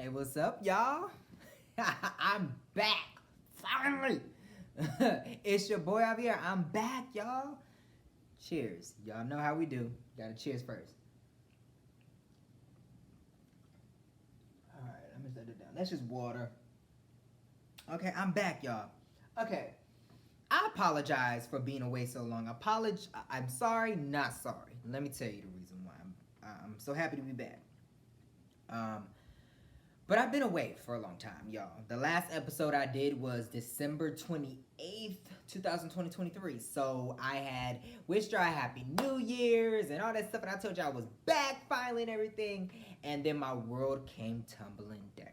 Hey, what's up, y'all? I'm back. Finally. It's your boy Javier. I'm back, y'all. Cheers. Y'all know how we do. Gotta cheers first. Alright, let me set it down. That's just water. Okay, I'm back, y'all. Okay. I apologize for being away so long. I'm sorry, not sorry. Let me tell you the reason why. I'm so happy to be back. Um, But I've been away for a long time, y'all. The last episode I did was December 28th, 2023. So I had wished y'all a happy New Year's and all that stuff. And I told y'all I was back finally and everything. And then my world came tumbling down.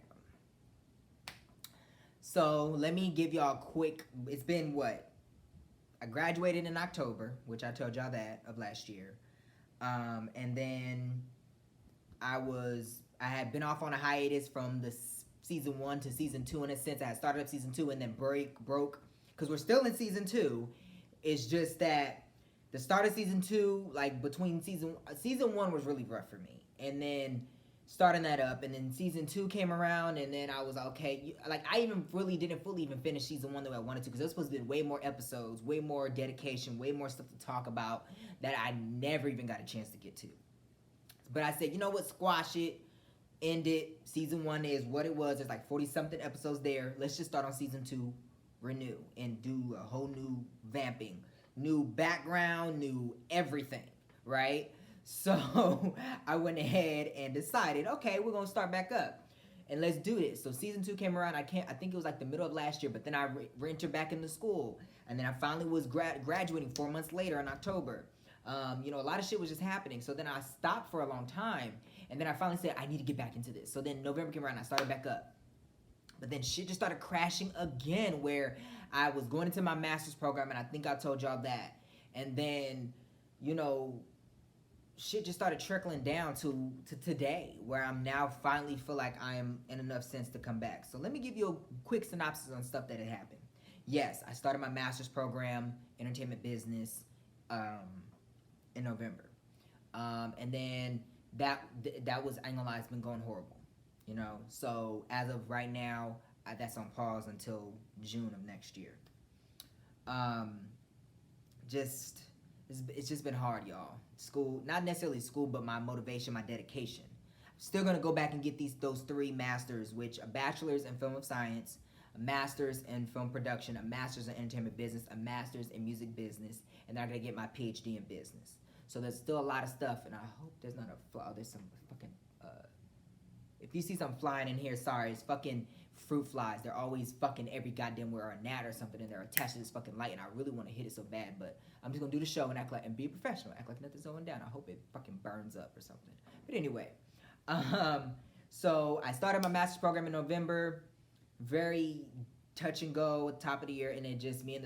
So let me give y'all a quick, it's been what? I graduated in October, which I told y'all that, of last year. And then I had been off on a hiatus from the season 1 to season 2 in a sense. I had started up season 2 and then broke because we're still in season 2. It's just that the start of season 2, like between season 1 was really rough for me, and then starting that up, and then season 2 came around, and then I was okay. Like I even really didn't fully even finish season 1 the way I wanted to because there was supposed to be way more episodes, way more dedication, way more stuff to talk about that I never even got a chance to get to. But I said, you know what, squash it, end it. Season 1 is what it was. There's like 40 something episodes there. Let's just start on season 2, renew, and do a whole new vamping, new background, new everything, right? So I went ahead and decided, okay, we're gonna start back up and let's do this. So season 2 came around. I think it was like the middle of last year, but then I re-entered back into school, and then I finally was graduating 4 months later in October. A lot of shit was just happening. So then I stopped for a long time. And then I finally said, I need to get back into this. So then November came around and I started back up. But then shit just started crashing again where I was going into my master's program, and I think I told y'all that. And then, shit just started trickling down to today where I'm now finally feel like I am in enough sense to come back. So let me give you a quick synopsis on stuff that had happened. Yes, I started my master's program, entertainment business, in November, and then that was, I ain't gonna lie, it's been going horrible, So as of right now, that's on pause until June of next year. Just it's just been hard, y'all. School, not necessarily school, but my motivation, my dedication. Still gonna go back and get those 3 masters, which a bachelor's in film of science, a master's in film production, a master's in entertainment business, a master's in music business, and then I'm gonna get my PhD in business. So there's still a lot of stuff, and I hope there's not there's some fucking, if you see something flying in here, sorry, it's fucking fruit flies. They're always fucking every goddamn where, or a gnat or something, and they're attached to this fucking light, and I really want to hit it so bad, but I'm just gonna do the show and act like, and be professional, act like nothing's going down. I hope it fucking burns up or something. But anyway, so I started my master's program in November, very touch and go at the top of the year, and then just me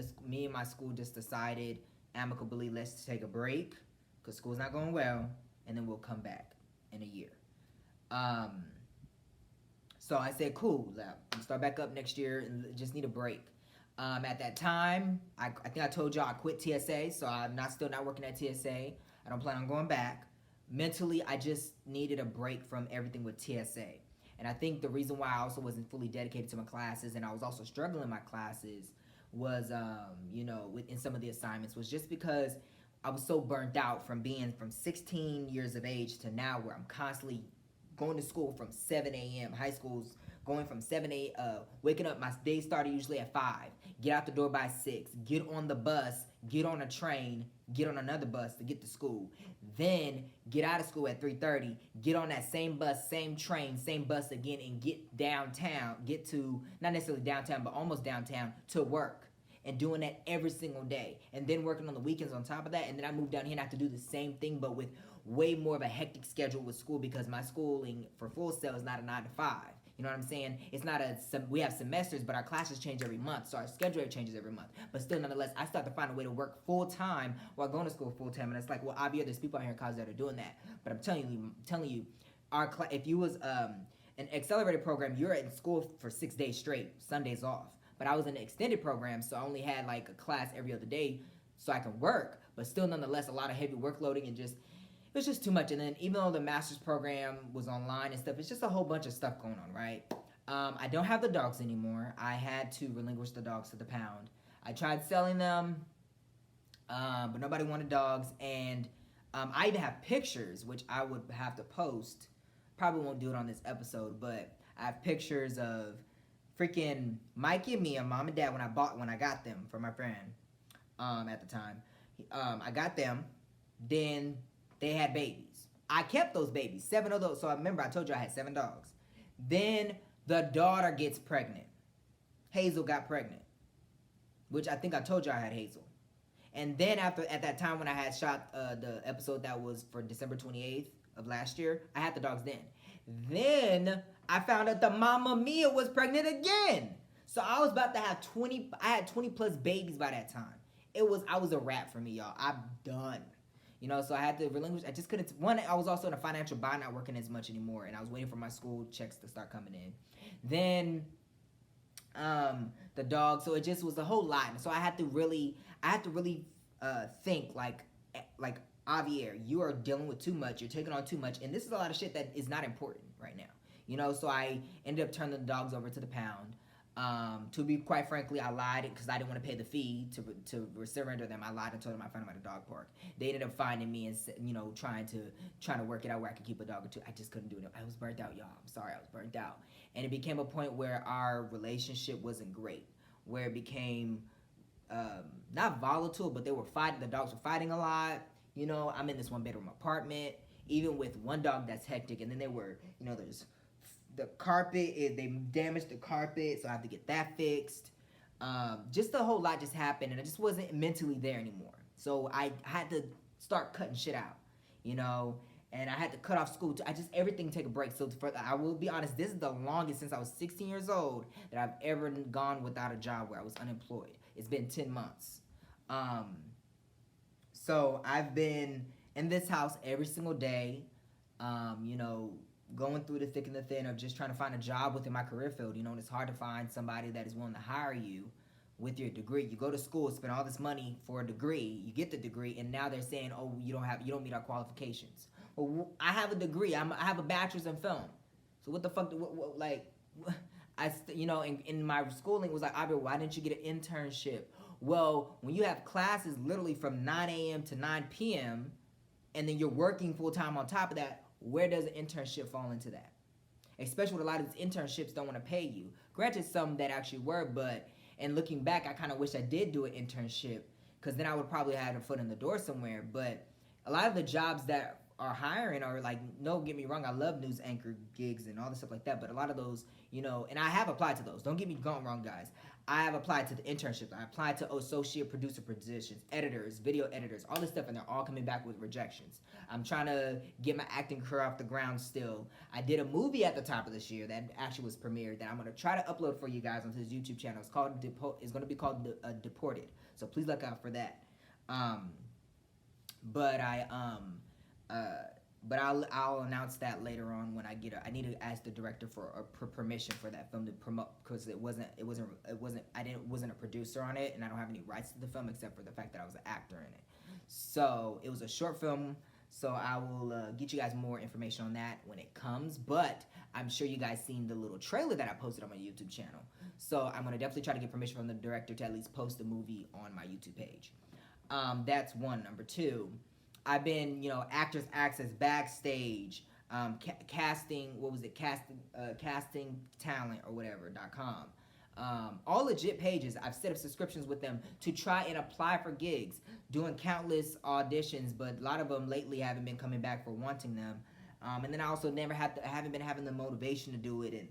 and my school just decided amicably, let's take a break because school's not going well, and then we'll come back in a year. So I said, cool, we'll start back up next year and just need a break. At that time, I think I told y'all I quit TSA, so I'm still not working at TSA. I don't plan on going back. Mentally, I just needed a break from everything with TSA. And I think the reason why I also wasn't fully dedicated to my classes, and I was also struggling in my classes, was, in some of the assignments, was just because I was so burnt out from being from 16 years of age to now where I'm constantly going to school from 7 a.m. High school's going from 7 a.m. Waking up, my day started usually at 5. Get out the door by 6. Get on the bus. Get on a train. Get on another bus to get to school. Then get out of school at 3:30. Get on that same bus, same train, same bus again, and get downtown. Get to, not necessarily downtown, but almost downtown to work. And doing that every single day. And then working on the weekends on top of that. And then I moved down here and I have to do the same thing, but with way more of a hectic schedule with school because my schooling for Full Sail is not a 9 to 5. You know what I'm saying? It's not we have semesters, but our classes change every month, so our schedule changes every month. But still, nonetheless, I start to find a way to work full time while going to school full time, and it's like, well, obviously, there's people out here in college that are doing that. But I'm telling you, if you was an accelerated program, you're in school for 6 days straight, Sundays off. But I was in an extended program, so I only had like a class every other day, so I can work. But still, nonetheless, a lot of heavy workloading and just it was just too much. And then even though the master's program was online and stuff, it's just a whole bunch of stuff going on, right? I don't have the dogs anymore. I had to relinquish the dogs to the pound. I tried selling them, but nobody wanted dogs. And I even have pictures, which I would have to post. Probably won't do it on this episode, but I have pictures of freaking Mikey and Mia, mom and dad, when I got them for my friend at the time. I got them. Then they had babies. I kept those babies, 7 of those. So I remember I told you I had 7 dogs. Then the daughter gets pregnant. Hazel got pregnant, which I think I told you I had Hazel. And then at that time when I had shot the episode that was for December 28th of last year, I had the dogs then. Then I found out the mama Mia was pregnant again. So I was about to have 20, I had 20 plus babies by that time. I was a wrap for me, y'all. I'm done. So I had to relinquish. I just couldn't. One, I was also in a financial bind, not working as much anymore, and I was waiting for my school checks to start coming in. Then, the dog. So it just was a whole lot. And so I had to really think like Javier, you are dealing with too much. You're taking on too much, and this is a lot of shit that is not important right now. So I ended up turning the dogs over to the pound. To be quite frankly, I lied because I didn't want to pay the fee to surrender them. I lied and told them I found them at a dog park. They ended up finding me and trying to work it out where I could keep a dog or two. I just couldn't do it. I was burnt out, y'all. I'm sorry, I was burnt out, and it became a point where our relationship wasn't great, where it became not volatile, but they were fighting. The dogs were fighting a lot. I'm in this 1-bedroom apartment, even with one dog that's hectic, and then they were, there's the carpet, they damaged the carpet, so I have to get that fixed. Just a whole lot just happened, and I just wasn't mentally there anymore. So I had to start cutting shit out, and I had to cut off school. Everything take a break. So I will be honest, this is the longest since I was 16 years old that I've ever gone without a job where I was unemployed. It's been 10 months. So I've been in this house every single day, going through the thick and the thin of just trying to find a job within my career field, and it's hard to find somebody that is willing to hire you with your degree. You go to school, spend all this money for a degree, you get the degree, and now they're saying, oh, you don't meet our qualifications. Well, I have a degree. I have a bachelor's in film. So what the fuck? In my schooling was like, why didn't you get an internship? Well, when you have classes literally from 9 a.m. to 9 p.m. and then you're working full time on top of that, where does an internship fall into that? Especially with a lot of these internships don't want to pay you. Granted, some that actually were, but and looking back, I kind of wish I did do an internship because then I would probably have a foot in the door somewhere. But a lot of the jobs that are hiring are like, no, get me wrong, I love news anchor gigs and all this stuff like that, but a lot of those, and I have applied to those. Don't get me wrong, guys. I have applied to the internships. I applied to associate producer positions, editors, video editors, all this stuff, and they're all coming back with rejections. I'm trying to get my acting career off the ground still. I did a movie at the top of this year that actually was premiered that I'm going to try to upload for you guys onto this YouTube channel. It's going to be called Deported, so please look out for that. But I'll announce that later on when I get it. I need to ask the director for permission for that film to promote because it wasn't a producer on it, and I don't have any rights to the film except for the fact that I was an actor in it. So it was a short film. So I will get you guys more information on that when it comes. But I'm sure you guys seen the little trailer that I posted on my YouTube channel. So I'm gonna definitely try to get permission from the director to at least post the movie on my YouTube page. That's one. Number two. I've been, Actors Access backstage, casting. What was it? Casting talent or whatever.com. All legit pages. I've set up subscriptions with them to try and apply for gigs, doing countless auditions, but a lot of them lately haven't been coming back for wanting them. And then I also haven't been having the motivation to do it, and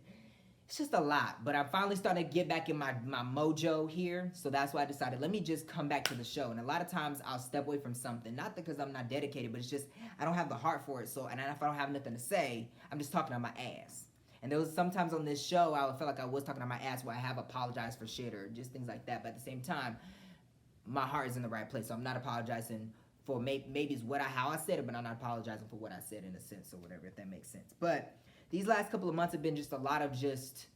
it's just a lot. But I'm finally starting to get back in my mojo here, so that's why I decided, let me just come back to the show. And a lot of times I'll step away from something, not because I'm not dedicated, but it's just I don't have the heart for it. So, and if I don't have nothing to say, I'm just talking on my ass. And there was sometimes on this show I felt like I was talking on my ass where I have apologized for shit or just things like that. But at the same time, my heart is in the right place, so I'm not apologizing for maybe it's how I said it, but I'm not apologizing for what I said in a sense or whatever, if that makes sense. But these last couple of months have been just a lot of just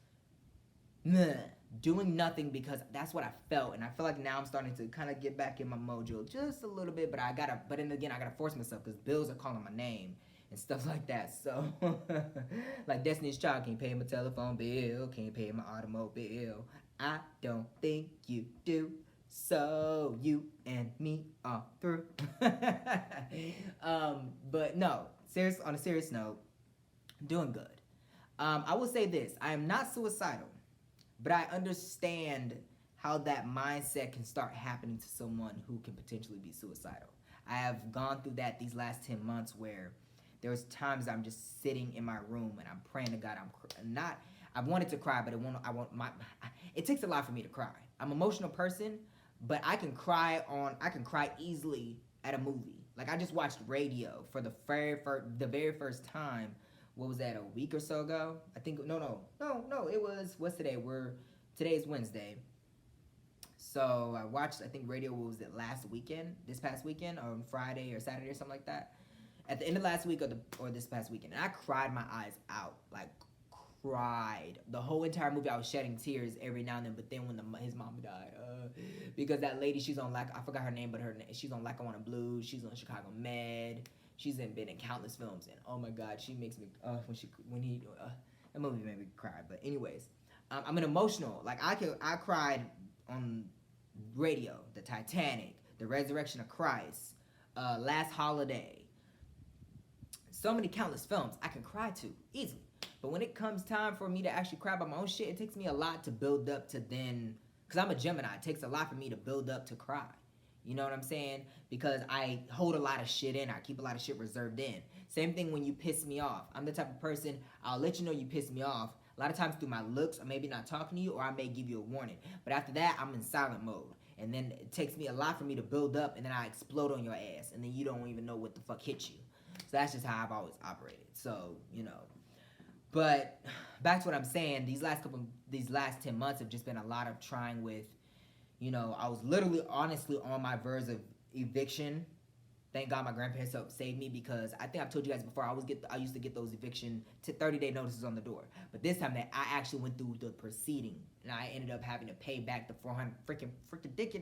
meh. doing nothing because that's what I felt, and I feel like now I'm starting to kind of get back in my mojo just a little bit. But then again, I gotta force myself because bills are calling my name and stuff like that. So, like Destiny's Child, can't pay my telephone bill, can't pay my automobile. I don't think you do. So you and me are through. But no, serious. On a serious note, doing good. I will say this: I am not suicidal, but I understand how that mindset can start happening to someone who can potentially be suicidal. I have gone through that these last 10 months where there was times I'm just sitting in my room and I'm praying to God. I'm not. I wanted to cry, but it won't. I want my. It takes a lot for me to cry. I'm an emotional person, but I can cry on. I can cry easily at a movie. Like I just watched Radio for the very first time. What was that? A week or so ago? I think no. It was what's today? Today's Wednesday. So I watched. I think Radio. What was it? Last weekend? This past weekend, or on Friday or Saturday or something like that. At the end of last week or this past weekend, and I cried my eyes out, like cried the whole entire movie. I was shedding tears every now and then. But then when his mom died, because that lady, she's on I forgot her name, but she's on Lackawanna Blues. She's on Chicago Med. Been in countless films, and oh my God, she makes me that movie made me cry. But anyways, I'm an emotional. Like I cried on Radio, the Titanic, the Resurrection of Christ, Last Holiday. So many countless films I can cry to easily. But when it comes time for me to actually cry about my own shit, it takes me a lot to build up to then. Because I'm a Gemini. It takes a lot for me to build up to cry. You know what I'm saying? Because I hold a lot of shit in. I keep a lot of shit reserved in. Same thing when you piss me off. I'm the type of person, I'll let you know you piss me off. A lot of times through my looks, or maybe not talking to you, or I may give you a warning. But after that, I'm in silent mode. And then it takes me a lot for me to build up, and then I explode on your ass. And then you don't even know what the fuck hit you. So that's just how I've always operated. So, But back to what I'm saying, these last 10 months have just been a lot of trying with, I was literally honestly on my verge of eviction. Thank God my grandparents helped save me, because I think I've told you guys before, I used to get those eviction 30-day notices on the door. But this time that I actually went through the proceeding, and I ended up having to pay back the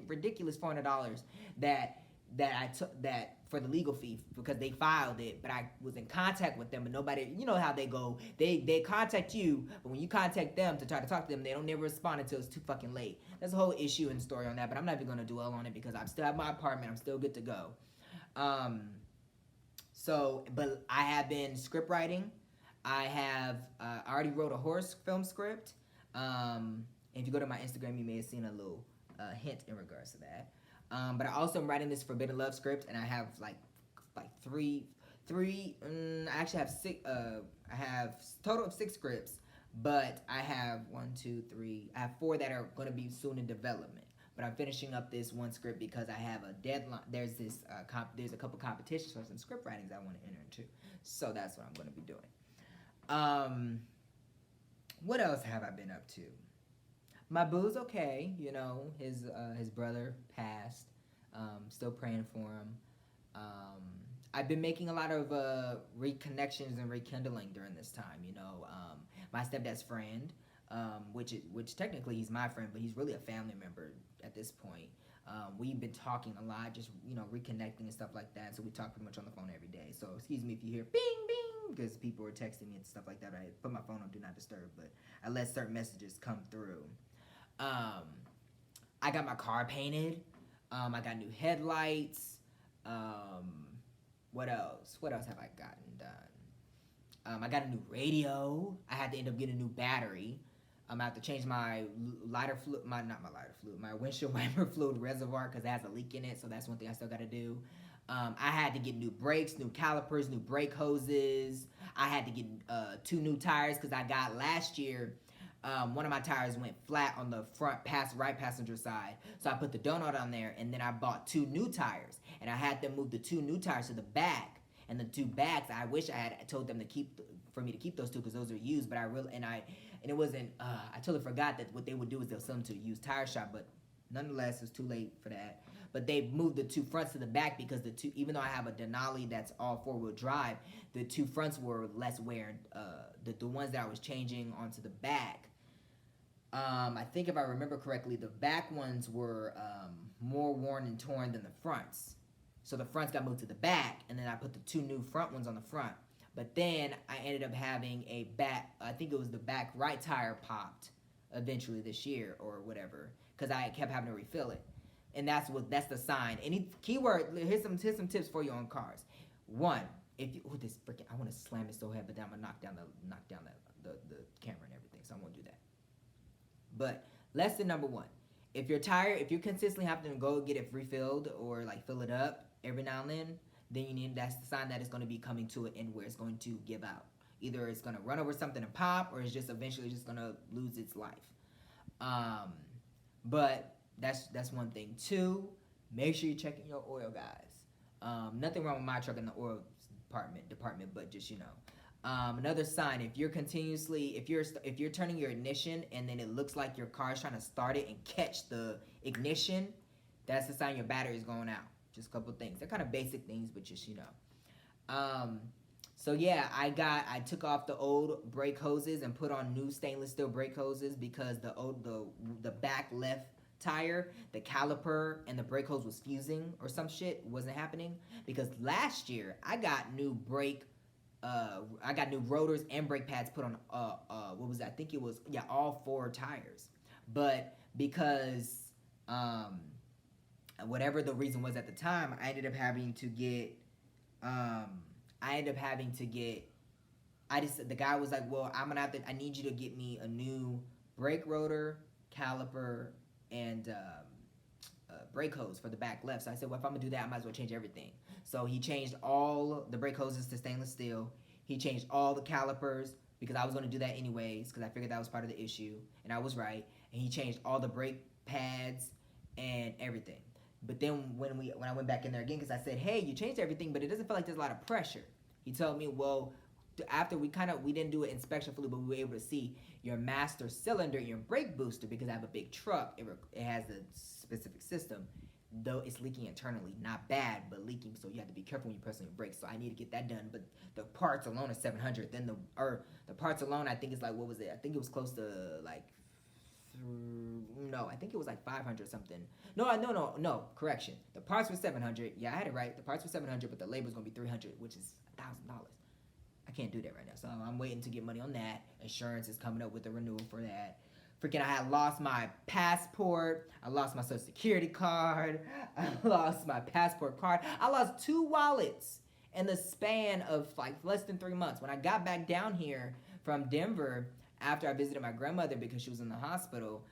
ridiculous $400 that I took that for the legal fee, because they filed it, but I was in contact with them, and nobody, you know how they go, they contact you, but when you contact them to try to talk to them, they don't never respond until it's too fucking late. There's a whole issue and story on that, but I'm not even going to dwell on it because I still have my apartment. I'm still good to go. But I have been script writing. I already wrote a horror film script. If you go to my Instagram, you may have seen a little hint in regards to that. But I also am writing this Forbidden Love script, and I have like three. I actually have six. I have a total of 6 scripts, but I have 1, 2, 3. I have 4 that are going to be soon in development. But I'm finishing up this one script because I have a deadline. There's there's a couple competitions for some script writings I want to enter into, so that's what I'm going to be doing. What else have I been up to? My boo's okay. His brother passed. Still praying for him. I've been making a lot of reconnections and rekindling during this time. My stepdad's friend, which technically he's my friend, but he's really a family member at this point. We've been talking a lot, just reconnecting and stuff like that. So we talk pretty much on the phone every day. So excuse me if you hear bing bing, because people are texting me and stuff like that. I put my phone on do not disturb, but I let certain messages come through. I got my car painted. I got new headlights. What else? What else have I gotten done? I got a new radio. I had to end up getting a new battery. I have to change my my windshield wiper fluid reservoir because it has a leak in it. So that's one thing I still got to do. I had to get new brakes, new calipers, new brake hoses. I had to get 2 new tires because I got last year. One of my tires went flat on the right passenger side. So I put the donut on there, and then I bought 2 new tires. And I had them move the 2 new tires to the back. And the 2 backs, I wish I had told them for me to keep those 2 because those are used. But it wasn't, I totally forgot that what they would do is they'll sell them to a used tire shop. But nonetheless, it was too late for that. But they moved the 2 fronts to the back because even though I have a Denali that's all 4-wheel drive, the 2 fronts were less wear. The ones that I was changing onto the back, I think if I remember correctly, the back ones were more worn and torn than the fronts. So the fronts got moved to the back, and then I put the two new front ones on the front. But then I ended up having a back. I think it was the back right tire popped eventually this year or whatever, because I kept having to refill it, and that's the sign. Any keyword? Here's some tips for you on cars. One, if you this freaking I want to slam it so heavy, but then I'm gonna knock down the camera and everything, so I won't do that. But lesson number one: if you're consistently having to go get it refilled or like fill it up every now and then you need that's the sign that it's going to be coming to an end where it's going to give out. Either it's going to run over something and pop, or it's just eventually just going to lose its life. Um, but that's one thing. Two, make sure you're checking your oil, guys. Nothing wrong with my truck in the oil department, but just another sign, if you're turning your ignition and then it looks like your car is trying to start it and catch the ignition, that's a sign your battery is going out. Just a couple things. They're kind of basic things, but just so yeah, I took off the old brake hoses and put on new stainless steel brake hoses because the back left tire, the caliper and the brake hose was fusing or some shit wasn't happening. Because last year I got new rotors and brake pads put on what was that? I think it was all four tires. But because whatever the reason was at the time, I ended up having to get the guy was like, well, I need you to get me a new brake rotor, caliper, and brake hose for the back left. So I said, well, if I'm gonna do that, I might as well change everything. So he changed all the brake hoses to stainless steel. He changed all the calipers because I was gonna do that anyways because I figured that was part of the issue, and I was right. And he changed all the brake pads and everything. But then when I went back in there again, because I said, hey, you changed everything, but it doesn't feel like there's a lot of pressure. He told me, well, after we didn't do an inspection fully, but we were able to see your master cylinder, your brake booster, because I have a big truck, it has a specific system, though it's leaking internally, not bad, but leaking, so you have to be careful when you press on your brakes. So I need to get that done. But the parts alone are 700. Then the parts alone, I think it's like, what was it? I think it was close to like no, I think it was like 500 something. No. Correction. The parts were 700. Yeah, I had it right. The parts were 700, but the labor's gonna be 300, which is $1,000. I can't do that right now, so I'm waiting to get money on that. Insurance is coming up with a renewal for that. Freaking, I had lost my passport. I lost my social security card. I lost my passport card. I lost 2 wallets in the span of like less than 3 months. When I got back down here from Denver after I visited my grandmother because she was in the hospital,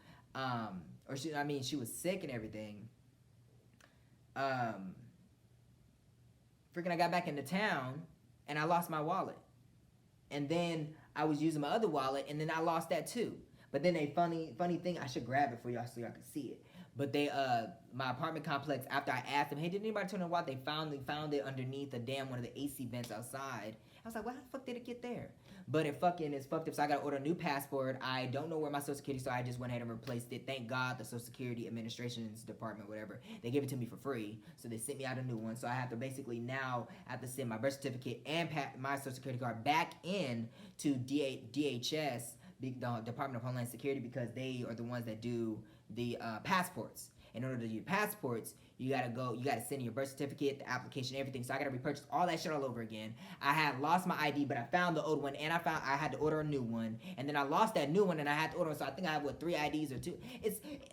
she was sick and everything. Freaking, I got back into town and I lost my wallet. And then I was using my other wallet, and then I lost that too. But then a funny thing, I should grab it for y'all so y'all can see it. But my apartment complex, after I asked them, hey, did anybody turn on the water? They found it underneath one of the AC vents outside. I was like, why the fuck did it get there? But it fucking is fucked up, so I gotta order a new passport. I don't know where my social security, so I just went ahead and replaced it. Thank God the Social Security Administration's department, whatever, they gave it to me for free, so they sent me out a new one. So I have to basically now have to send my birth certificate and my social security card back in to DHS, the Department of Homeland Security, because they are the ones that do the passports. In order to do passports, you gotta send your birth certificate, the application, everything. So I gotta repurchase all that shit all over again. I had lost my ID, but I found the old one, and I had to order a new one, and then I lost that new one, and I had to order. So I think I have 3 IDs or 2.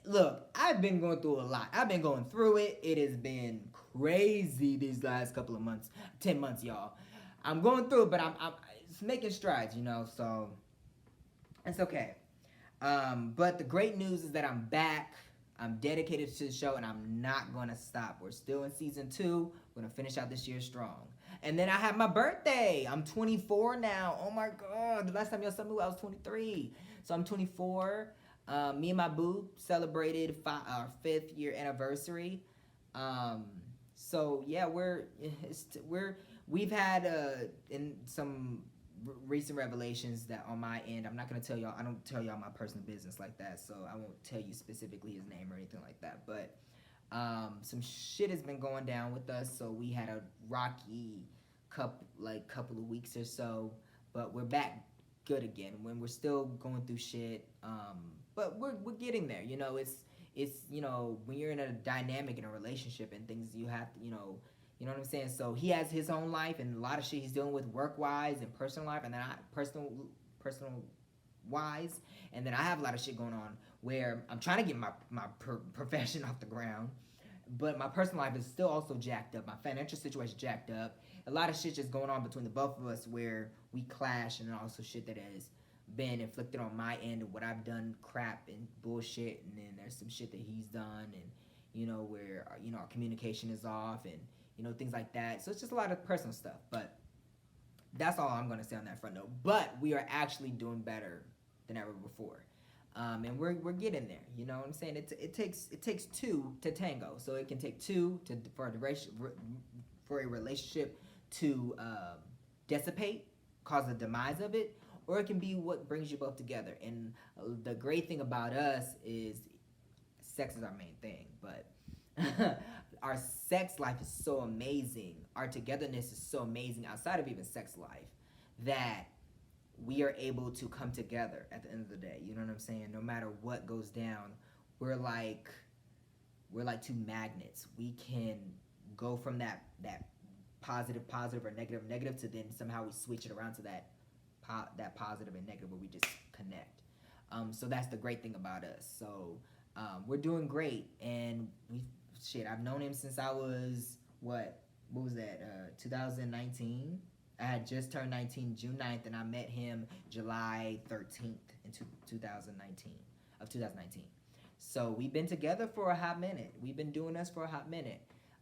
Look, I've been going through a lot. I've been going through it. It has been crazy these last couple of months, 10 months, y'all. I'm going through it, but I'm it's making strides, So it's okay. But the great news is that I'm back. I'm dedicated to the show, and I'm not going to stop. We're still in season 2. We're going to finish out this year strong. And then I have my birthday. I'm 24 now. Oh, my God. The last time y'all saw me, I was 23. So I'm 24. Me and my boo celebrated our 5th year anniversary. So, yeah, we've had in some recent revelations that on my end, I'm not going to tell y'all, I don't tell y'all my personal business like that, so I won't tell you specifically his name or anything like that, but some shit has been going down with us, so we had a rocky couple of weeks or so, but we're back good again. When we're still going through shit, but we're getting there. You know, it's you know, when you're in a dynamic in a relationship and things, you have to, you know what I'm saying. So he has his own life and a lot of shit he's dealing with work wise and personal life, and then I personal wise, and then I have a lot of shit going on where I'm trying to get my profession off the ground, but my personal life is still also jacked up. My financial situation jacked up. A lot of shit just going on between the both of us where we clash, and also shit that has been inflicted on my end of what I've done, crap and bullshit, and then there's some shit that he's done, and where our communication is off, and things like that. So it's just a lot of personal stuff, but that's all I'm gonna say on that front note. But we are actually doing better than ever before. And we're getting there. You know what I'm saying? It takes two to tango. So it can take two for a relationship to dissipate, cause the demise of it, or it can be what brings you both together. And the great thing about us is sex is our main thing, but our sex life is so amazing. Our togetherness is so amazing outside of even sex life that we are able to come together at the end of the day. You know what I'm saying? No matter what goes down, we're like two magnets. We can go from that positive or negative to then somehow we switch it around to that positive and negative where we just connect. So that's the great thing about us. So we're doing great, and I've known him since I was what was that? 2019. I had just turned 19 June 9th, and I met him July 13th in 2019. So we've been together for a hot minute. We've been doing this for a hot minute.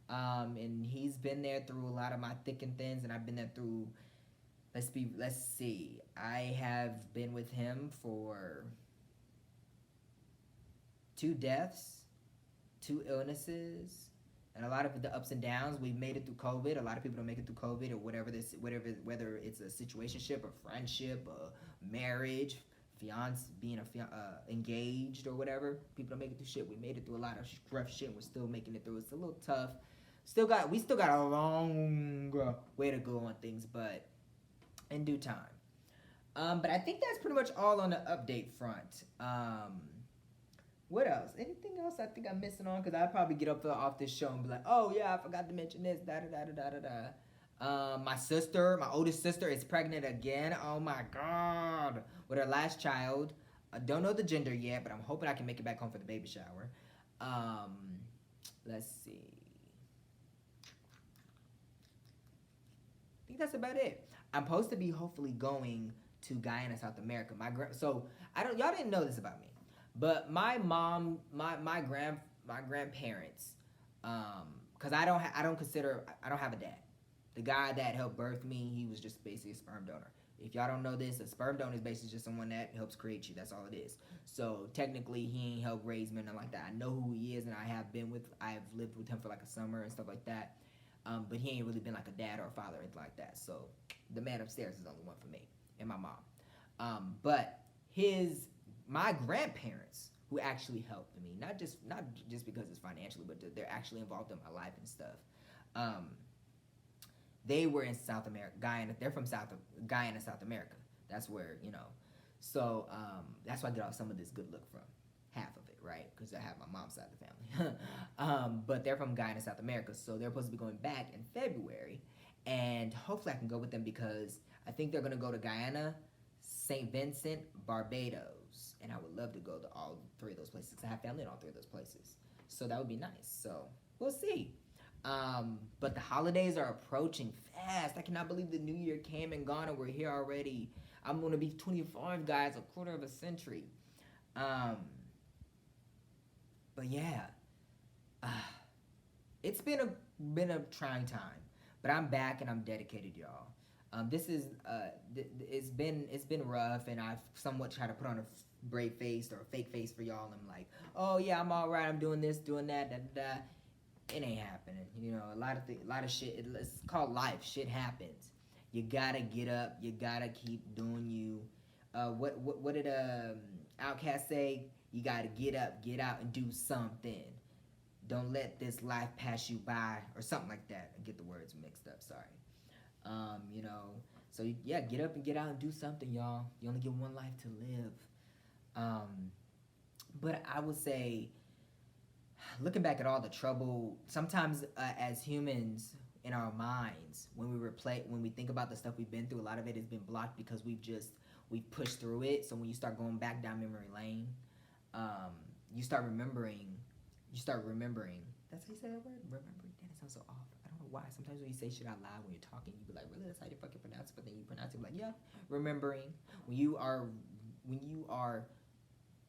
And he's been there through a lot of my thick and thins, and I've been there through, let's see. I have been with him for 2 deaths, 2 illnesses, and a lot of the ups and downs. We've made it through COVID. A lot of people don't make it through COVID or whatever, whether it's a situationship, a friendship, a marriage, being engaged or whatever. People don't make it through shit. We made it through a lot of rough shit, and we're still making it through. It's a little tough. We still got a long way to go on things, but in due time. But I think that's pretty much all on the update front. What else? Anything else I think I'm missing on? Because I'd probably get up off this show and be like, oh yeah, I forgot to mention this, my oldest sister is pregnant again. Oh my God. With her last child. I don't know the gender yet, but I'm hoping I can make it back home for the baby shower. Let's see. I think that's about it. I'm supposed to be hopefully going to Guyana, South America. Y'all didn't know this about me. But my mom, my grandparents, because I don't have a dad. The guy that helped birth me, he was just basically a sperm donor. If y'all don't know this, a sperm donor is basically just someone that helps create you. That's all it is. So technically, he ain't helped raise me, nothing like that. I know who he is, and I've lived with him for like a summer and stuff like that. But he ain't really been like a dad or a father or anything like that. So the man upstairs is the only one for me and my mom. But my grandparents, who actually helped me, not just because it's financially, but they're actually involved in my life and stuff. They were in South America, Guyana. They're from Guyana, South America. That's where So that's where I get all some of this good look from, half of it, right? Because I have my mom's side of the family. But they're from Guyana, South America, so they're supposed to be going back in February, and hopefully I can go with them because I think they're gonna go to Guyana, St. Vincent, Barbados, and I would love to go to all 3 of those places. I have family in all 3 of those places, so that would be nice. So we'll see. But the holidays are approaching fast. I cannot believe the new year came and gone, and we're here already. I'm gonna be 25, guys, a quarter of a century. But yeah, it's been a trying time, but I'm back and I'm dedicated, y'all. This is it's been rough, and I've somewhat tried to put on a brave face or a fake face for y'all. I'm like, oh yeah, I'm all right. I'm doing this, doing that, It ain't happening. A lot of shit. It's called life. Shit happens. You gotta get up. You gotta keep doing you. What did Outkast say? You gotta get up, get out, and do something. Don't let this life pass you by, or something like that. I get the words mixed up. Sorry. So yeah, get up and get out and do something, y'all. You only get one life to live. Um, but I would say, looking back at all the trouble, sometimes as humans in our minds, when when we think about the stuff we've been through, a lot of it has been blocked because we've pushed through it. So when you start going back down memory lane, um, you start remembering. You start remembering. That's how you say that word. Remembering. Damn, it sounds so off. I don't know why. Sometimes when you say shit out loud when you're talking, you be like, really, that's how you fucking pronounce it. But then you pronounce it like, yeah, remembering. When you are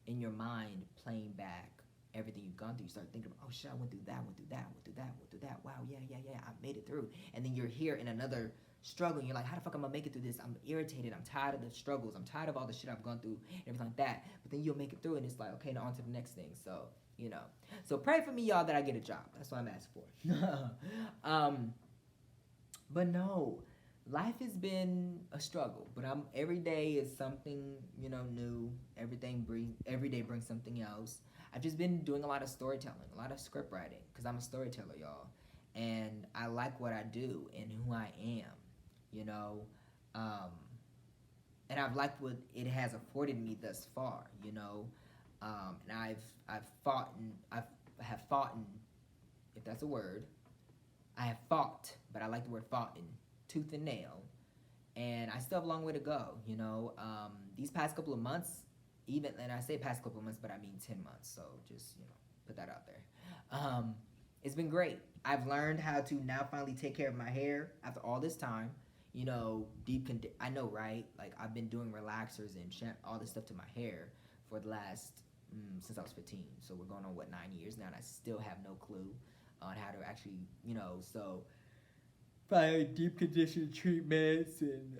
in your mind playing back everything you've gone through, you start thinking, oh shit, I went through that, went through that, went through that, went through that. Wow, yeah, yeah, yeah, I made it through. And then you're here in another struggle, and you're like, how the fuck am I gonna make it through this? I'm irritated. I'm tired of the struggles. I'm tired of all the shit I've gone through, and everything like that. But then you'll make it through, and it's like, okay, now on to the next thing. So you know, so pray for me, y'all, that I get a job. That's what I'm asking for. But no, life has been a struggle. But I'm every day is something new. Every day brings something else. I've just been doing a lot of storytelling, a lot of script writing, because I'm a storyteller, y'all, and I like what I do and who I am, you know, um, and I've liked what it has afforded me thus far, and I've fought and I have fought and if that's a word, I have fought, but I like the word fought in tooth and nail, and I still have a long way to go. These past couple of months, even, and I say past couple of months, but I mean 10 months. So just put that out there. It's been great. I've learned how to now finally take care of my hair after all this time. I know, right? Like I've been doing relaxers and all this stuff to my hair for the last since I was 15. So we're going on 9 years now, and I still have no clue on how to actually, so probably deep condition treatments and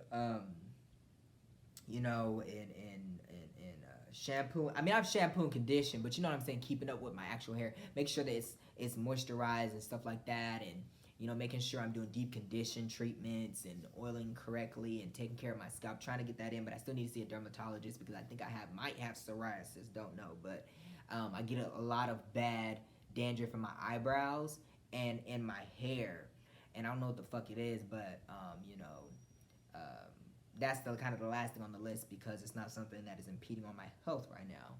shampoo. I mean, I've shampoo and condition, but you know what I'm saying, keeping up with my actual hair, make sure that it's moisturized and stuff like that, and making sure I'm doing deep condition treatments and oiling correctly and taking care of my scalp, trying to get that in. But I still need to see a dermatologist because I think might have psoriasis, don't know, but I get a lot of bad dandruff in my eyebrows and in my hair, and I don't know what the fuck it is, but um, that's the kind of the last thing on the list because it's not something that is impeding on my health right now.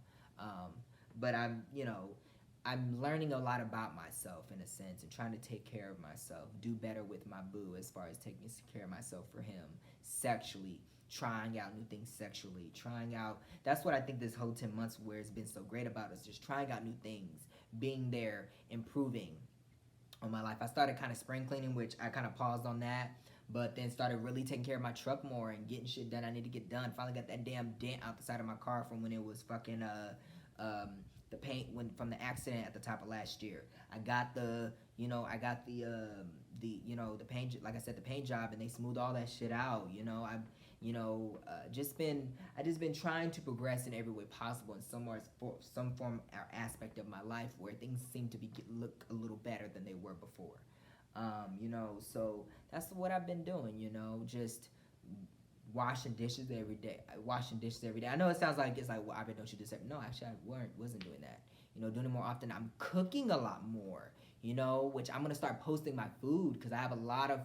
But I'm learning a lot about myself in a sense and trying to take care of myself, do better with my boo as far as taking care of myself for him sexually, trying out new things sexually, trying out. That's what I think this whole 10 months where it's been so great about us, just trying out new things, being there, improving on my life. I started kind of spring cleaning, which I kind of paused on that, but then started really taking care of my truck more and getting shit done I need to get done. Finally got that damn dent out the side of my car from when it was fucking the paint went from the accident at the top of last year. I got the paint, like I said, the paint job, and they smoothed all that shit out. I just been trying to progress in every way possible in some form or aspect of my life where things seem to look a little better than they were before. So that's what I've been doing. Just washing dishes every day. I know it sounds like it's like, well, I've been doing this every. No, actually, I wasn't doing that. Doing it more often. I'm cooking a lot more. Which I'm gonna start posting my food because I have a lot of.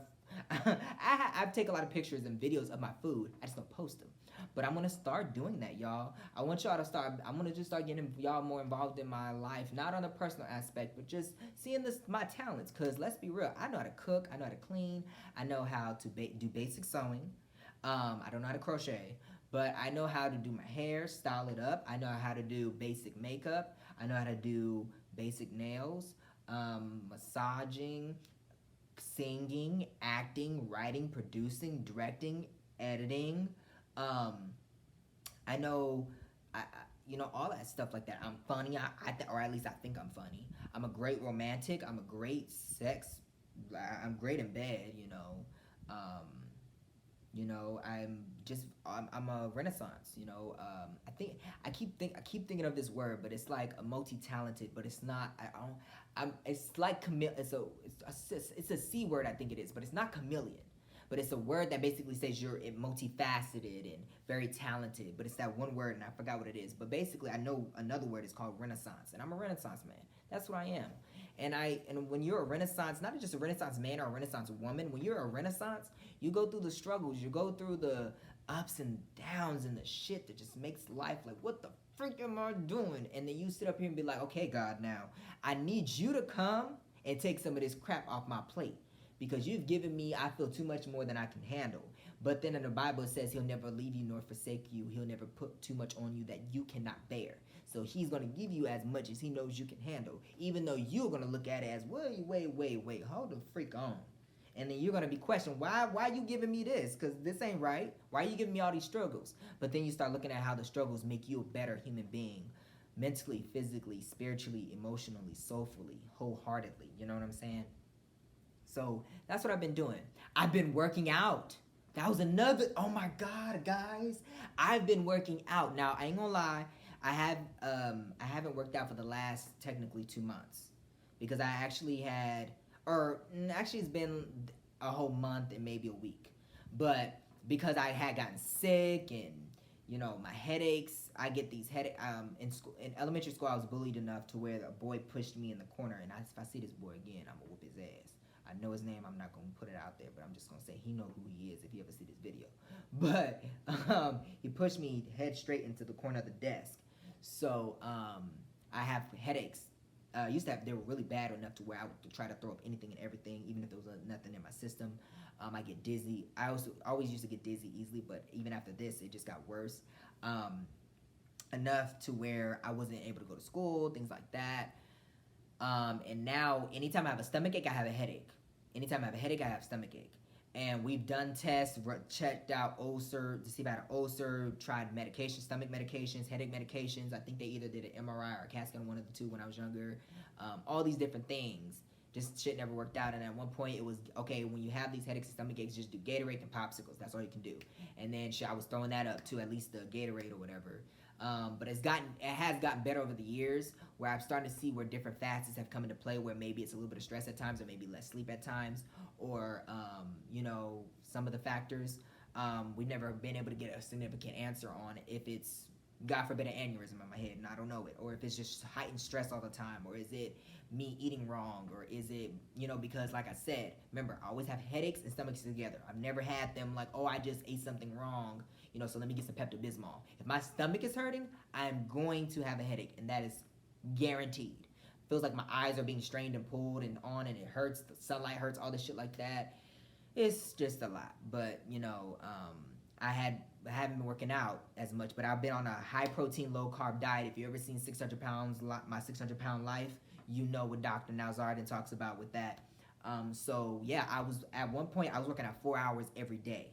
I take a lot of pictures and videos of my food. I just don't post them. But I'm gonna start doing that, y'all. I want y'all to start. I'm gonna just start getting y'all more involved in my life, not on the personal aspect, but just seeing my talents. Cause let's be real, I know how to cook. I know how to clean. I know how to do basic sewing. I don't know how to crochet, but I know how to do my hair, style it up. I know how to do basic makeup. I know how to do basic nails, massaging, singing, acting, writing, producing, directing, editing. Um, I know, all that stuff like that. I'm funny, or at least I think I'm funny. I'm a great romantic. I'm a great sex. I'm great in bed. Um, I'm a renaissance. I keep thinking of this word, but it's like a multi-talented, but it's not. It's like it's a C word, I think it is, but it's not chameleon. But it's a word that basically says you're multifaceted and very talented. But it's that one word, and I forgot what it is. But basically, I know another word is called renaissance, and I'm a renaissance man. That's what I am. And when you're a Renaissance, not just a Renaissance man or a Renaissance woman, when you're a Renaissance, you go through the struggles, you go through the ups and downs and the shit that just makes life like, what the freak am I doing? And then you sit up here and be like, okay, God, now I need you to come and take some of this crap off my plate because you've given me, I feel, too much more than I can handle. But then in the Bible it says he'll never leave you nor forsake you. He'll never put too much on you that you cannot bear. So he's going to give you as much as he knows you can handle, even though you're going to look at it as, wait, hold the freak on. And then you're going to be questioned, why you giving me this? Because this ain't right. Why are you giving me all these struggles? But then you start looking at how the struggles make you a better human being, mentally, physically, spiritually, emotionally, soulfully, wholeheartedly. You know what I'm saying? So that's what I've been doing. I've been working out. That was another, oh my God, guys. I've been working out. Now, I ain't gonna lie, I haven't worked out for the last technically 2 months. Because I actually had, or actually it's been a whole month and maybe a week. But because I had gotten sick and my headaches, I get these headaches. In school, in elementary school, I was bullied enough to where a boy pushed me in the corner, and if I see this boy again, I'm gonna whoop his ass. I know his name. I'm not gonna put it out there, but I'm just gonna say he know who he is if he ever see this video. But he pushed me head straight into the corner of the desk. So I have headaches. Used to have, they were really bad enough to where I would try to throw up anything and everything, even if there was nothing in my system. I get dizzy. I also always used to get dizzy easily, but even after this, it just got worse. Enough to where I wasn't able to go to school, things like that. And now, anytime I have a stomach ache, I have a headache. Anytime I have a headache, I have a stomach ache. And we've done tests, checked out ulcer to see if I had an ulcer, tried medications, stomach medications, headache medications. I think they either did an MRI or a CAT scan, one of the two when I was younger. All these different things. Just shit never worked out. And at one point it was, okay, when you have these headaches and stomach aches, just do Gatorade and popsicles. That's all you can do. And then shit, I was throwing that up to at least the Gatorade or whatever. But it has gotten better over the years, where I'm starting to see where different facets have come into play, where maybe it's a little bit of stress at times, or maybe less sleep at times, or some of the factors. We've never been able to get a significant answer on if it's, God forbid, an aneurysm in my head and I don't know it, or if it's just heightened stress all the time, or is it me eating wrong, or is it, because like I said, remember, I always have headaches and stomachs together. I've never had them like, oh, I just ate something wrong, so let me get some Pepto-Bismol. If my stomach is hurting, I'm going to have a headache, and that is guaranteed. Feels like my eyes are being strained and pulled and on, and it hurts, the sunlight hurts, all this shit like that. It's just a lot. But, I haven't been working out as much, but I've been on a high protein, low carb diet. If you ever seen 600 pounds, my 600 pound life, you know what Dr. Nalzardin talks about with that. So yeah, at one point I was working out 4 hours every day.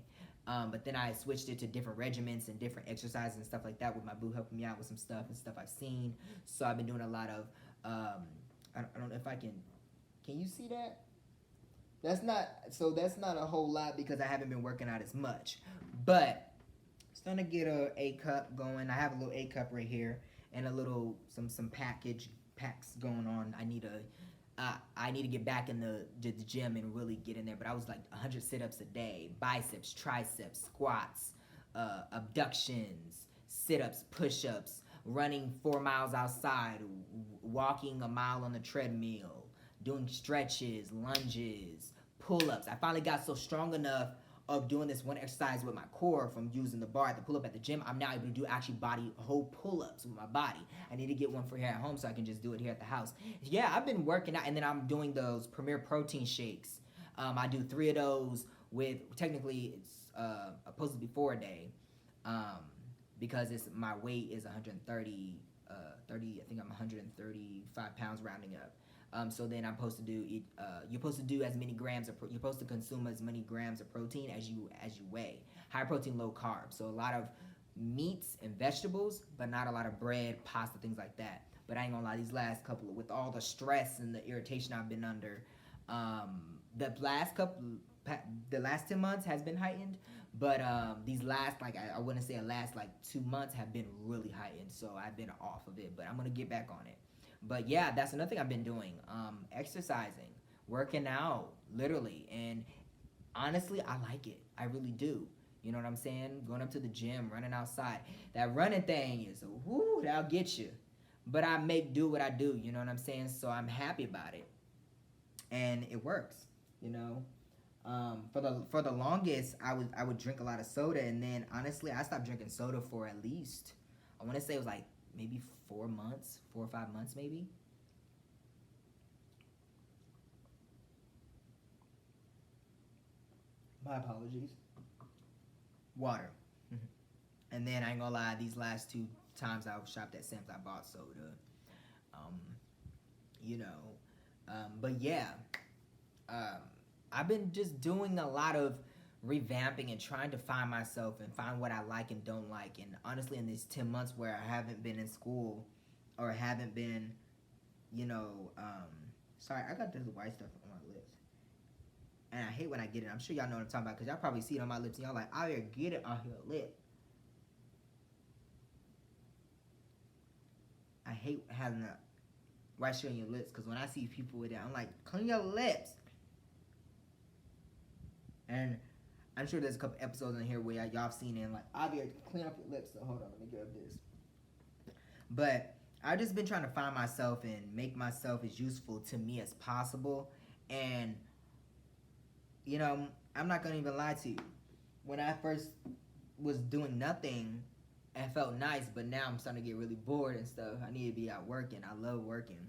But then I switched it to different regimens and different exercises and stuff like that, with my boo helping me out with some stuff and stuff I've seen. So I've been doing a lot of, I don't know if I can you see that? That's not a whole lot because I haven't been working out as much. But starting to get a cup going. I have a little A cup right here and a little some packs going on. I need to get back in the gym and really get in there. But I was like 100 sit-ups a day, biceps, triceps, squats, abductions, sit-ups, push-ups, running 4 miles outside, walking a mile on the treadmill, doing stretches, lunges, pull-ups. I finally got so strong enough of doing this one exercise with my core from using the bar at the pull-up at the gym. I'm now able to do actually whole pull-ups with my body. I need to get one for here at home so I can just do it here at the house. Yeah, I've been working out, and then I'm doing those Premier Protein shakes. I do 3 of those with, technically it's supposed to be 4 a day, because my weight is 130, I think I'm 135 pounds rounding up. So then I'm supposed to do you're supposed to do as many grams you're supposed to consume as many grams of protein as you weigh. High protein, low carb. So a lot of meats and vegetables, but not a lot of bread, pasta, things like that. But I ain't gonna lie, these last couple, with all the stress and the irritation I've been under, the last 10 months has been heightened, but these last, I wouldn't say 2 months have been really heightened. So I've been off of it, but I'm gonna get back on it. But yeah, that's another thing I've been doing. Exercising, working out, literally. And honestly, I like it. I really do. You know what I'm saying? Going up to the gym, running outside. That running thing is, that'll get you. but I make do what I do. You know what I'm saying? So I'm happy about it, and it works. You know, for the longest, I would drink a lot of soda, and then honestly, I stopped drinking soda for at least, I want to say it was like maybe 4 months, 4 or 5 months maybe. My apologies. Water. And then I ain't gonna lie, these last two times I shopped at Sam's, I bought soda. Um, you know, but yeah, um, I've been just doing a lot of revamping and trying to find myself and find what I like and don't like. And honestly, in these 10 months where I haven't been in school or haven't been, you know, sorry, I got this white stuff on my lips. And I hate when I get it. I'm sure y'all know what I'm talking about because y'all probably see it on my lips and y'all like, I get it on your lip. I hate having a white shit on your lips because when I see people with it, I'm like, clean your lips. And I'm sure there's a couple episodes in here where y'all have seen it and like, Javier, clean up your lips. So hold on, let me grab this. But I've just been trying to find myself and make myself as useful to me as possible. And, you know, I'm not going to even lie to you. When I first was doing nothing, it felt nice, but now I'm starting to get really bored and stuff. I need to be out working. I love working.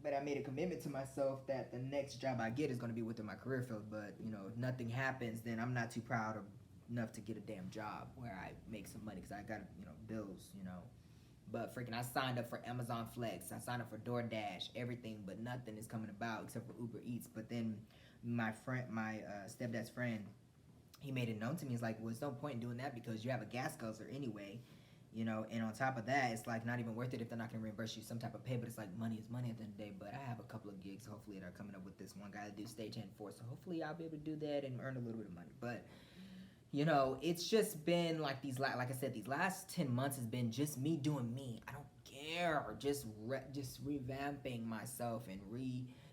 But I made a commitment to myself that the next job I get is going to be within my career field. But, you know, if nothing happens, then I'm not too proud of enough to get a damn job where I make some money because I got, you know, bills, you know. But freaking, I signed up for Amazon Flex. I signed up for DoorDash, everything, but nothing is coming about except for Uber Eats. But then my friend, my stepdad's friend, he made it known to me. He's like, well, there's no point in doing that because you have a gas guzzler anyway, you know. And on top of that, it's like not even worth it if they're not gonna reimburse you some type of pay. But it's like money is money at the end of the day. But I have a couple of gigs, hopefully, that are coming up with this one guy to do stagehand for. So hopefully, I'll be able to do that and earn a little bit of money. But you know, it's just been like like I said, these last 10 months has been just me doing me. I don't care, just revamping myself and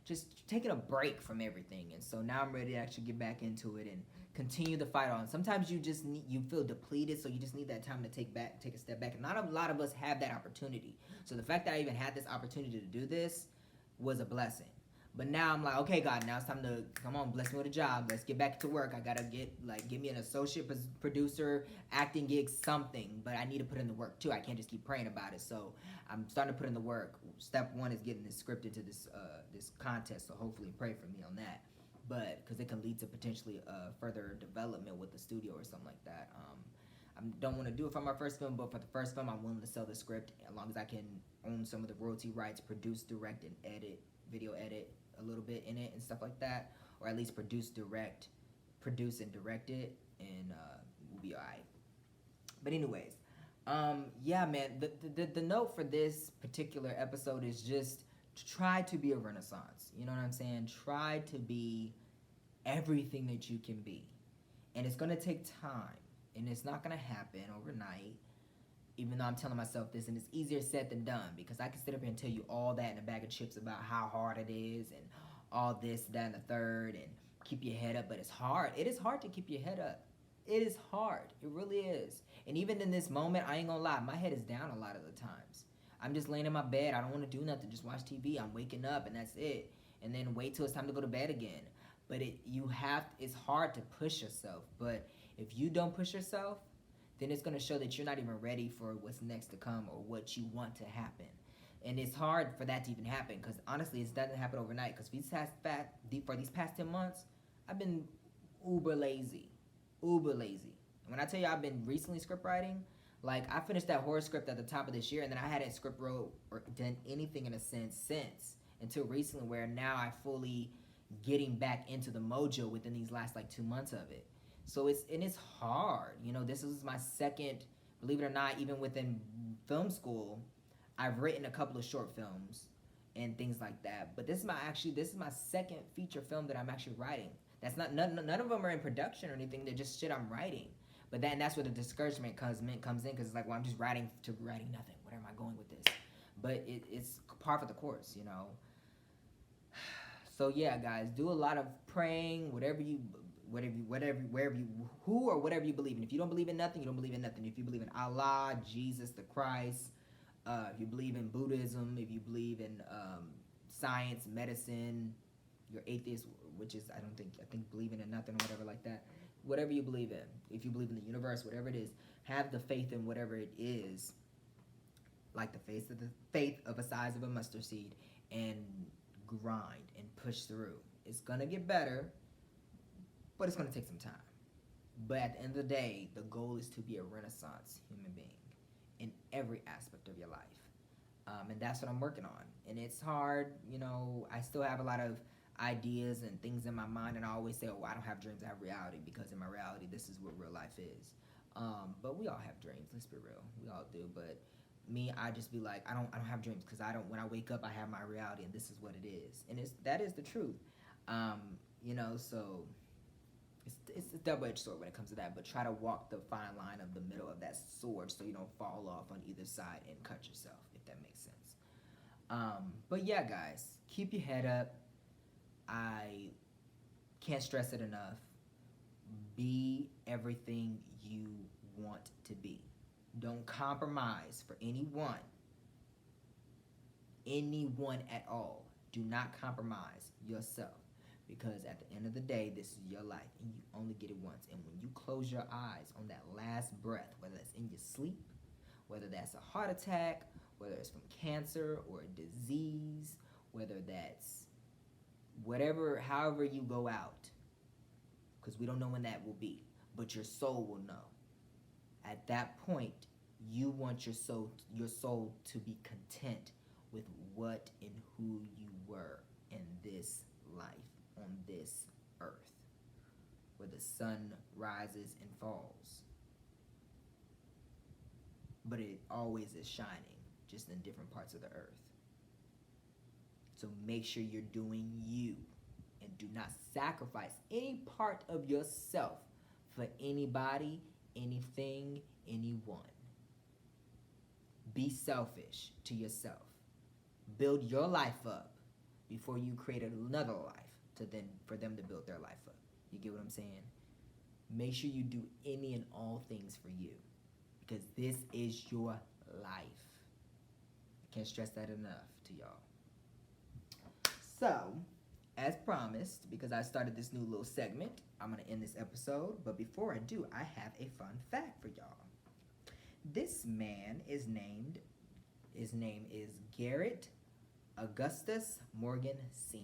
just taking a break from everything. And so now I'm ready to actually get back into it and continue the fight on. Sometimes you feel depleted, so you just need that time to take a step back. And not a lot of us have that opportunity. So the fact that I even had this opportunity to do this was a blessing. But now I'm like, okay, God, now it's time to come on, bless me with a job. Let's get back to work. I gotta give me an associate producer, acting gig, something. But I need to put in the work too. I can't just keep praying about it. So I'm starting to put in the work. Step one is getting this scripted to this contest. So hopefully pray for me on that. But because it can lead to potentially further development with the studio or something like that. I don't want to do it for my first film, but for the first film, I'm willing to sell the script as long as I can own some of the royalty rights, produce, direct, and edit, video edit a little bit in it and stuff like that, or at least produce and direct it, and we'll be alright. But anyways, yeah, man, the note for this particular episode is just to try to be a renaissance. You know what I'm saying? Try to be everything that you can be, and it's gonna take time, and it's not gonna happen overnight. Even though I'm telling myself this, and it's easier said than done because I can sit up here and tell you all that in a bag of chips about how hard it is and all this, that, and the third, and keep your head up, but it's hard. It is hard to keep your head up. It is hard. It really is. And even in this moment, I ain't gonna lie, my head is down a lot of the times. I'm just laying in my bed. I don't want to do nothing. Just watch TV. I'm waking up, and that's it. And then wait till it's time to go to bed again. But it's hard to push yourself. But if you don't push yourself, then it's going to show that you're not even ready for what's next to come or what you want to happen. And it's hard for that to even happen because honestly, it doesn't happen overnight. Because for these past 10 months, I've been uber lazy. Uber lazy. And when I tell you I've been recently script writing, like I finished that horror script at the top of this year and then I hadn't script wrote or done anything in a sense since until recently where now I fully getting back into the mojo within these last like 2 months of it. So it's hard. You know, this is my second, believe it or not, even within film school, I've written a couple of short films and things like that. But this is my second feature film that I'm actually writing. That's not none of them are in production or anything. They're just shit I'm writing. But that's where the discouragement comes in because it's like, well, I'm just writing nothing. Where am I going with this? But it's par for the course, you know. So yeah, guys, do a lot of praying, wherever you believe in. If you don't believe in nothing, you don't believe in nothing. If you believe in Allah, Jesus, the Christ, If you believe in Buddhism, if you believe in science, medicine, you're atheist, which is I think believing in nothing or whatever like that. Whatever you believe in, if you believe in the universe, whatever it is, have the faith in whatever it is, like the faith of a size of a mustard seed, and grind and push through. It's gonna get better, but it's gonna take some time. But at the end of the day, the goal is to be a Renaissance human being in every aspect of your life. And that's what I'm working on. And it's hard, you know, I still have a lot of ideas and things in my mind, and I always say, oh, I don't have dreams, I have reality, because in my reality, this is what real life is. But we all have dreams, let's be real. We all do. But me, I just be like, I don't have dreams, because I don't, when I wake up, I have my reality, and this is what it is. And that is the truth. You know, so it's a double-edged sword when it comes to that, but try to walk the fine line of the middle of that sword so you don't fall off on either side and cut yourself, if that makes sense. But yeah, guys, keep your head up. I can't stress it enough. Be everything you want to be. Don't compromise for anyone at all. Do not compromise yourself. Because at the end of the day, this is your life, and you only get it once. And when you close your eyes on that last breath, whether that's in your sleep, whether that's a heart attack, whether it's from cancer or a disease, whether that's whatever, however you go out, because we don't know when that will be, but your soul will know. At that point, you want your soul to be content with what and who you were in this life, on this earth, where the sun rises and falls, but it always is shining, just in different parts of the earth. So make sure you're doing you, and do not sacrifice any part of yourself for anybody, anything, anyone. Be selfish to yourself. Build your life up before you create another life for them to build their life up. You get what I'm saying? Make sure you do any and all things for you, because this is your life. I can't stress that enough to y'all. So, as promised, because I started this new little segment, I'm going to end this episode. But before I do, I have a fun fact for y'all. This man his name is Garrett Augustus Morgan Sr.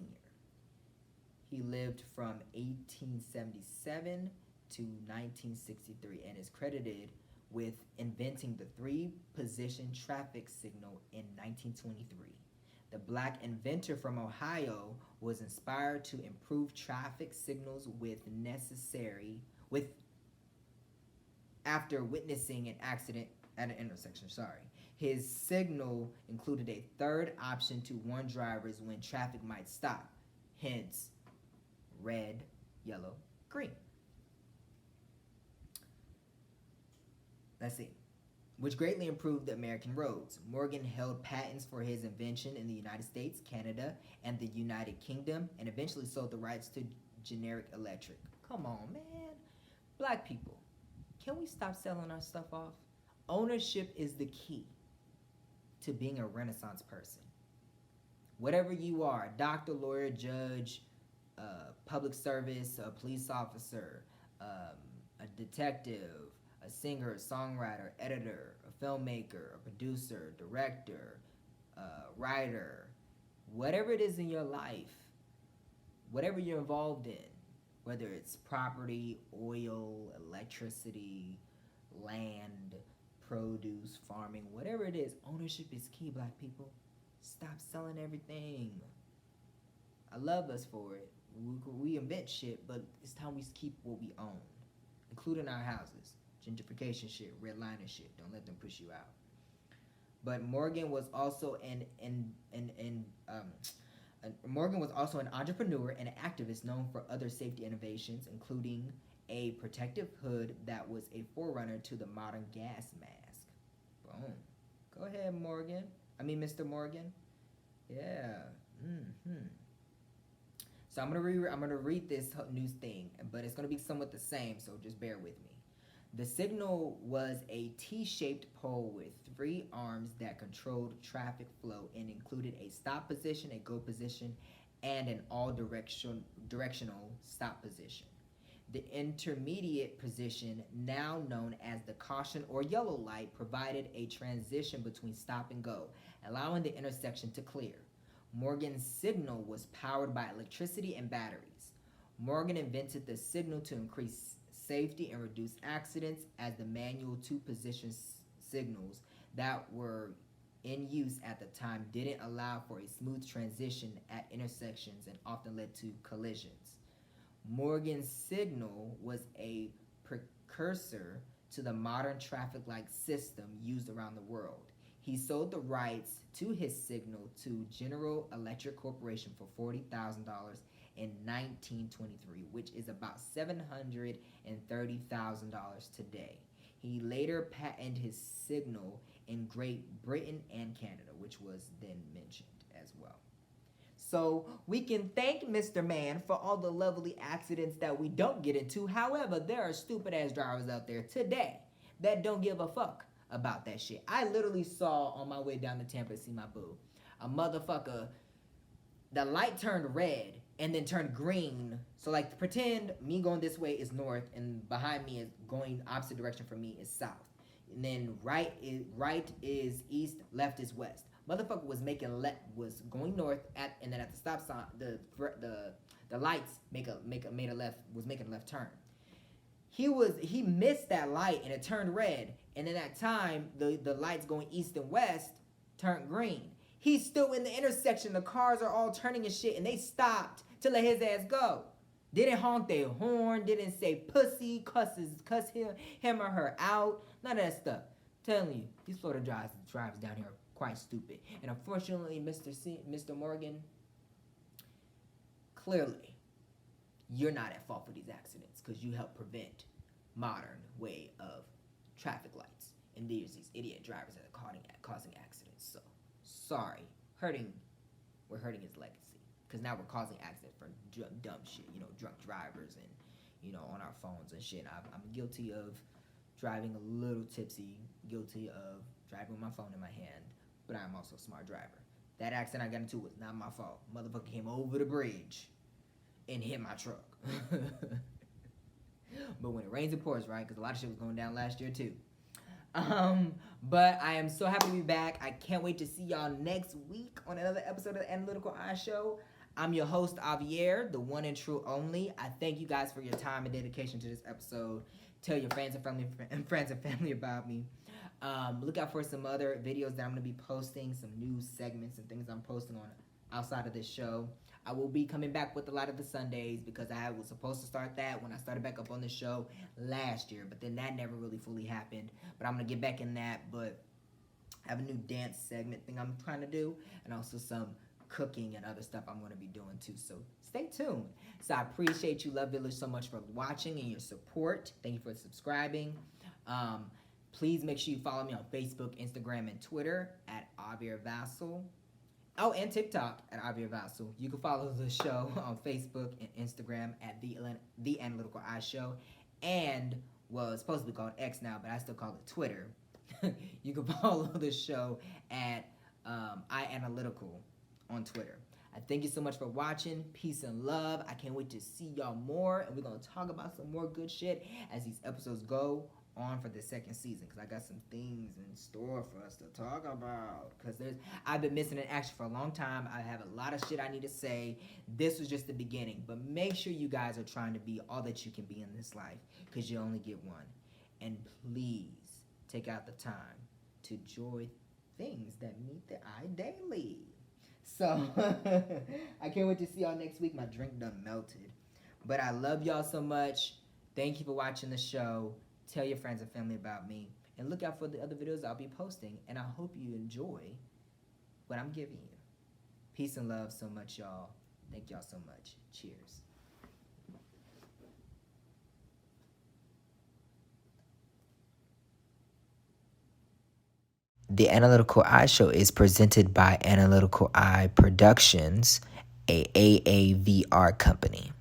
He lived from 1877 to 1963 and is credited with inventing the three-position traffic signal in 1923. The black inventor from Ohio was inspired to improve traffic signals after witnessing an accident at an intersection. His signal included a third option to warn drivers when traffic might stop. Hence, red, yellow, green. Let's see. Which greatly improved the American roads. Morgan held patents for his invention in the United States, Canada, and the United Kingdom, and eventually sold the rights to Generic Electric. Come on, man. Black people, can we stop selling our stuff off? Ownership is the key to being a Renaissance person. Whatever you are, doctor, lawyer, judge, public service, a police officer, a detective, a singer, a songwriter, editor, a filmmaker, a producer, director, writer, whatever it is in your life, whatever you're involved in, whether it's property, oil, electricity, land, produce, farming, whatever it is, ownership is key, black people. Stop selling everything. I love us for it. We invent shit, but it's time we keep what we own, including our houses. Gentrification shit, redlining shit. Don't let them push you out. But Morgan was also an entrepreneur and an activist known for other safety innovations, including a protective hood that was a forerunner to the modern gas mask. Boom. Go ahead, Morgan. Mr. Morgan. Yeah. So I'm gonna read this news thing, but it's gonna be somewhat the same. So just bear with me. The signal was a T-shaped pole with three arms that controlled traffic flow and included a stop position, a go position, and an all directional stop position. The intermediate position, now known as the caution or yellow light, provided a transition between stop and go, allowing the intersection to clear. Morgan's signal was powered by electricity and batteries. Morgan invented the signal to increase safety and reduce accidents, as the manual two-position signals that were in use at the time didn't allow for a smooth transition at intersections and often led to collisions. Morgan's signal was a precursor to the modern traffic light system used around the world. He sold the rights to his signal to General Electric Corporation for $40,000 in 1923, which is about $730,000 today. He later patented his signal in Great Britain and Canada, which was then mentioned as well. So we can thank Mr. Man for all the lovely accidents that we don't get into. However, there are stupid ass drivers out there today that don't give a fuck about that shit. I literally saw on my way down to Tampa to see my boo, a motherfucker, the light turned red and then turned green. So like pretend me going this way is north and behind me is going opposite direction from me is south. And then right is east, left is west. Motherfucker was was going north and then at the stop sign the lights made a left turn. He missed that light and it turned red, and in that time the lights going east and west turned green. He's still in the intersection, the cars are all turning and shit, and they stopped to let his ass go. Didn't honk their horn, didn't say pussy, cuss him or her out, none of that stuff. Telling you, these Florida drives down here are quite stupid. And unfortunately, Mr. Morgan, clearly, you're not at fault for these accidents because you help prevent modern way of traffic lights. And there's these idiot drivers that are causing accidents. So, sorry. We're hurting his legacy. Because now we're causing accidents for dumb shit. Drunk drivers and, on our phones and shit. I'm guilty of driving a little tipsy. Guilty of driving with my phone in my hand. But I'm also a smart driver. That accident I got into was not my fault. Motherfucker came over the bridge and hit my truck. But when it rains, it pours, right? Because a lot of shit was going down last year, too. But I am so happy to be back. I can't wait to see y'all next week on another episode of the Analytical Eye Show. I'm your host, Javier, the one and true only. I thank you guys for your time and dedication to this episode. Tell your friends and family about me. Look out for some other videos that I'm going to be posting, some new segments and things I'm posting on outside of this show. I will be coming back with a lot of the Sundays because I was supposed to start that when I started back up on the show last year, but then that never really fully happened. But I'm going to get back in that, but I have a new dance segment thing I'm trying to do, and also some cooking and other stuff I'm going to be doing too, so stay tuned. So I appreciate you, Love Village, so much for watching and your support. Thank you for subscribing. Please make sure you follow me on Facebook, Instagram, and Twitter at Javier Vassell. Oh, and TikTok at Javier Vassell. You can follow the show on Facebook and Instagram at The Analytical Eye Show. And, well, it's supposed to be called X now, but I still call it Twitter. You can follow the show at iAnalytical on Twitter. I thank you so much for watching. Peace and love. I can't wait to see y'all more. And we're going to talk about some more good shit as these episodes go on for the second season, because I got some things in store for us to talk about, because I've been missing an action for a long time. I have a lot of shit I need to say. This was just the beginning, but make sure you guys are trying to be all that you can be in this life, because you only get one. And please take out the time to enjoy things that meet the eye daily. So I can't wait to see y'all next week. My drink done melted, but I love y'all so much. Thank you for watching the show. Tell your friends and family about me. And look out for the other videos I'll be posting. And I hope you enjoy what I'm giving you. Peace and love so much, y'all. Thank y'all so much. Cheers. The Analytical Eye Show is presented by Analytical Eye Productions, a AAVR company.